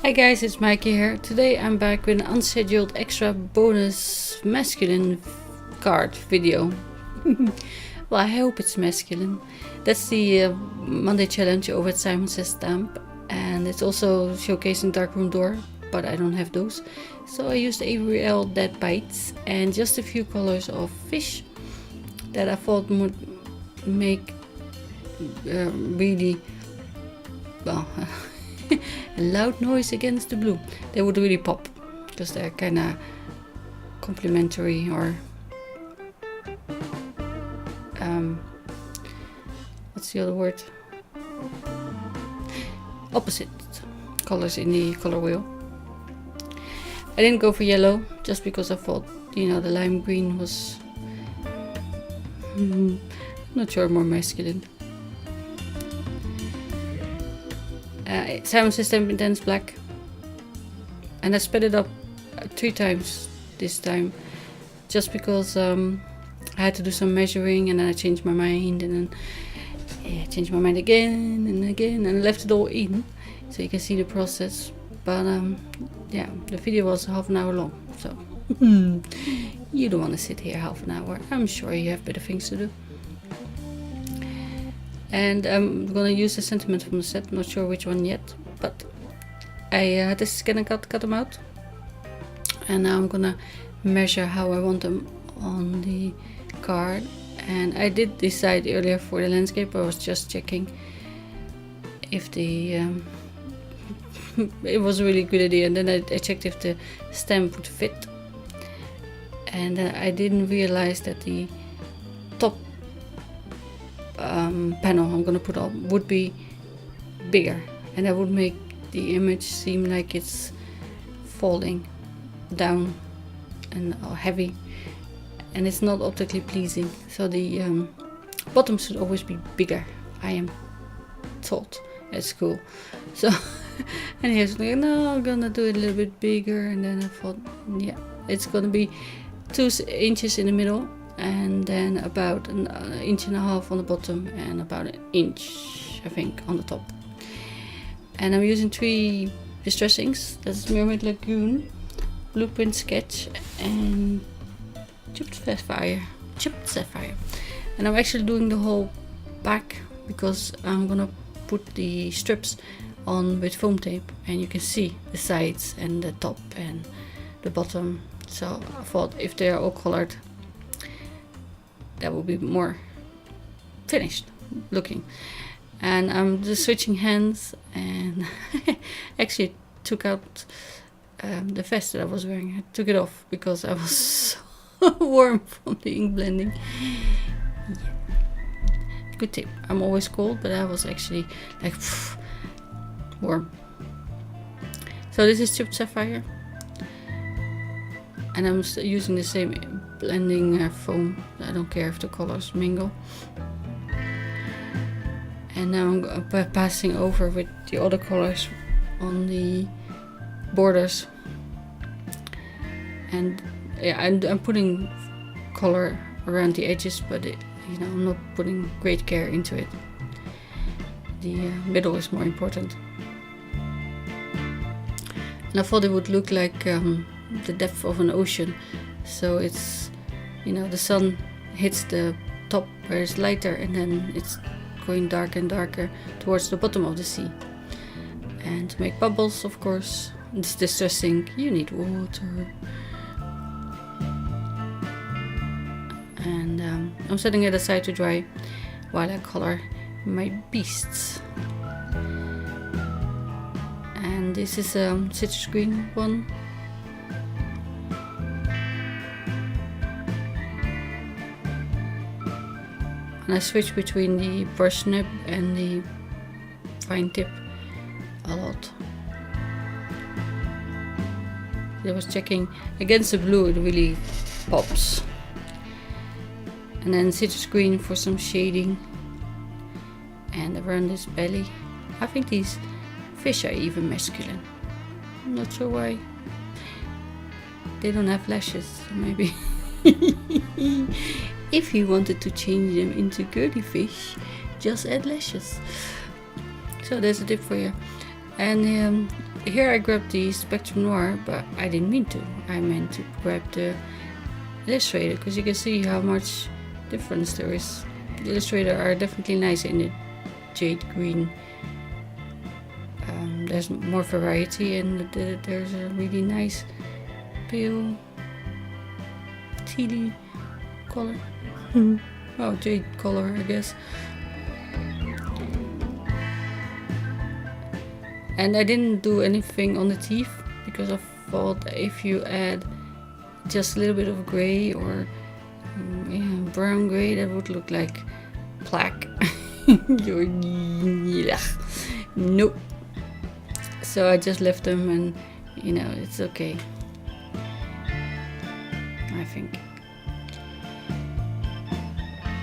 Hi guys, it's Mikey here. Today I'm back with an unscheduled extra bonus masculine card video. Well, I hope it's masculine. That's the Monday challenge over at Simon Says Stamp, and it's also showcasing Darkroom Door, but I don't have those. So I used Avery Elle Dead Bites and just a few colors of fish that I thought would make really well a loud noise against the blue. They would really pop because they're kind of complementary, or what's the other word? Opposite colors in the color wheel. I didn't go for yellow just because I thought, the lime green was not sure, more masculine. Simon Says Stamp Intense Black, and I sped it up 3 times this time just because I had to do some measuring, and then I changed my mind, and then changed my mind again and again, and left it all in so you can see the process. But yeah, the video was half an hour long, so you don't want to sit here half an hour. I'm sure you have better things to do. And I'm gonna use a sentiment from the set, not sure which one yet, but I had this scan and cut them out, and now I'm gonna measure how I want them on the card. And I did decide earlier for the landscape. I was just checking if the it was a really good idea, and then I checked if the stamp would fit, and I didn't realize that the top panel I'm gonna put on would be bigger, and that would make the image seem like it's falling down and heavy, and it's not optically pleasing. So the bottom should always be bigger, I am taught at school. So and here's like, no, I'm gonna do it a little bit bigger, and then I thought, yeah, it's gonna be 2 inches in the middle, and then about an inch and a half on the bottom, and about an inch, I think, on the top. And I'm using 3 distress inks. That's Mermaid Lagoon, Blueprint Sketch, and Chipped Sapphire. And I'm actually doing the whole back because I'm gonna put the strips on with foam tape, and you can see the sides and the top and the bottom. So I thought if they are all colored, that will be more finished looking. And I'm just switching hands, and actually took out the vest that I was wearing. I took it off because I was so warm from the ink blending. Yeah. Good tip. I'm always cold, but I was actually like warm. So this is Chipped Sapphire, and I'm using the same blending foam. I don't care if the colors mingle. And now I'm passing over with the other colors on the borders, and yeah, I'm putting color around the edges, but I'm not putting great care into it. The middle is more important. And I thought it would look like the depth of an ocean, so it's the sun hits the top where it's lighter, and then it's going darker and darker towards the bottom of the sea. And to make bubbles, of course, it's distressing, you need water. And I'm setting it aside to dry while I color my beasts. And this is a citrus green one. And I switch between the brush nib and the fine tip a lot. I was checking against the blue, it really pops. And then citrus green for some shading. And around this belly. I think these fish are even masculine. I'm not sure why. They don't have lashes, maybe. If you wanted to change them into girly fish, just add lashes. So there's a tip for you. And here I grabbed the Spectrum Noir, but I didn't mean to. I meant to grab the Illustrator, because you can see how much difference there is. The Illustrator are definitely nice in the jade green. There's more variety, and there's a really nice pale tealy color. Oh, jade color, I guess. And I didn't do anything on the teeth, because I thought if you add just a little bit of gray or brown gray, that would look like plaque. Nope. So I just left them, and it's okay. I think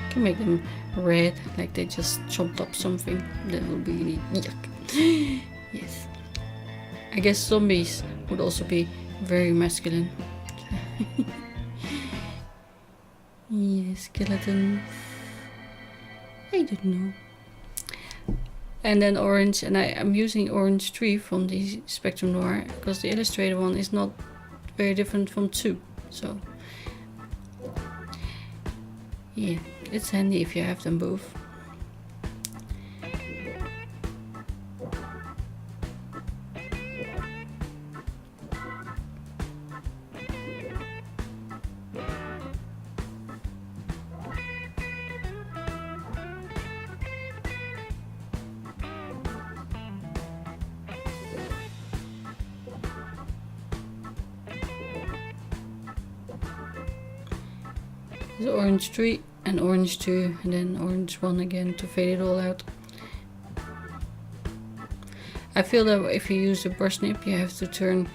can make them red, like they just chopped up something. That would be really yuck. Yes. I guess zombies would also be very masculine. Yeah, skeletons. I don't know. And then orange, and I'm using orange 3 from the Spectrum Noir, because the Illustrator one is not very different from 2. So yeah, it's handy if you have them both. There's orange 3 and orange 2, and then orange 1 again to fade it all out. I feel that if you use the brush nib, you have to turn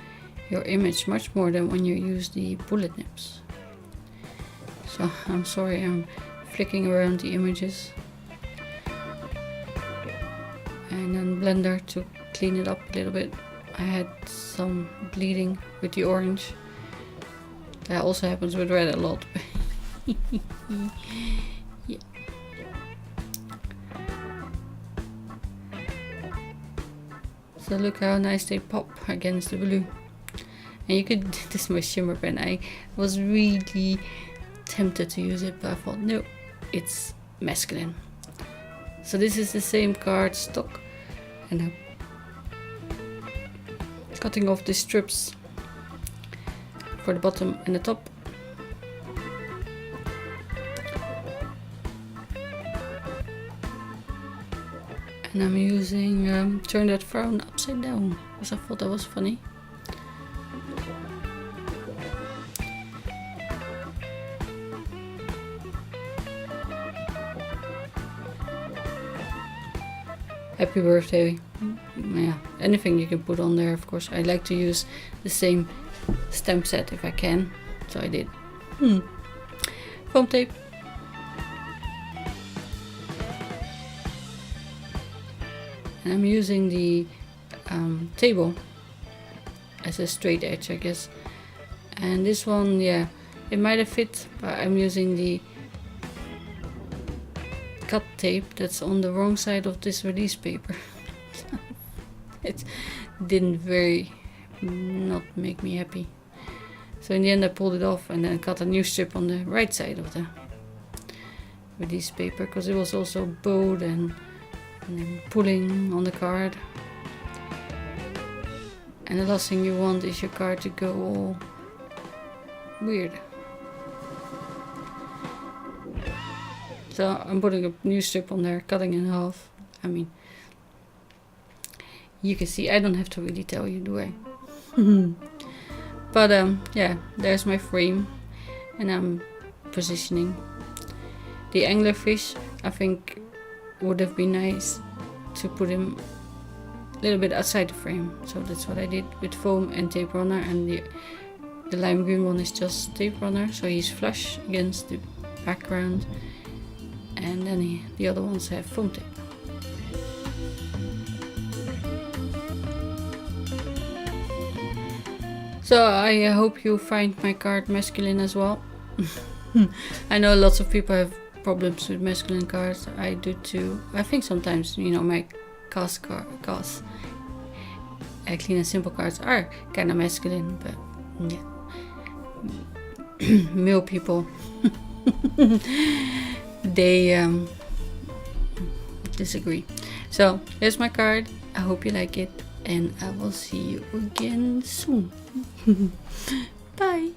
your image much more than when you use the bullet nibs. So I'm sorry, I'm flicking around the images. And then blender to clean it up a little bit. I had some bleeding with the orange. That also happens with red a lot. Yeah. So look how nice they pop against the blue. And you could, this is my shimmer pen. I was really tempted to use it, but I thought no, it's masculine. So this is the same card stock, and I'm cutting off the strips for the bottom and the top. And I'm using Turn That Frown Upside Down, because I thought that was funny. Happy birthday. Yeah, anything you can put on there, of course. I like to use the same stamp set if I can, so I did. Foam tape. And I'm using the table as a straight edge, I guess. And this one, yeah, it might have fit, but I'm using the cut tape that's on the wrong side of this release paper. It didn't not make me happy. So in the end I pulled it off and then cut a new strip on the right side of the release paper, because it was also bowed and pulling on the card. And the last thing you want is your card to go all weird. So I'm putting a new strip on there, cutting in half. I mean, you can see, I don't have to really tell you, do I? But yeah, there's my frame, and I'm positioning. The anglerfish, I think, would have been nice to put him a little bit outside the frame, so that's what I did with foam and tape runner. And the lime green one is just tape runner, so he's flush against the background, and then the other ones have foam tape. So I hope you find my card masculine as well. I know lots of people have problems with masculine cards. I do too. I think sometimes, my cast clean and simple cards are kind of masculine, but yeah. Male people, they disagree. So here's my card. I hope you like it, and I will see you again soon. Bye.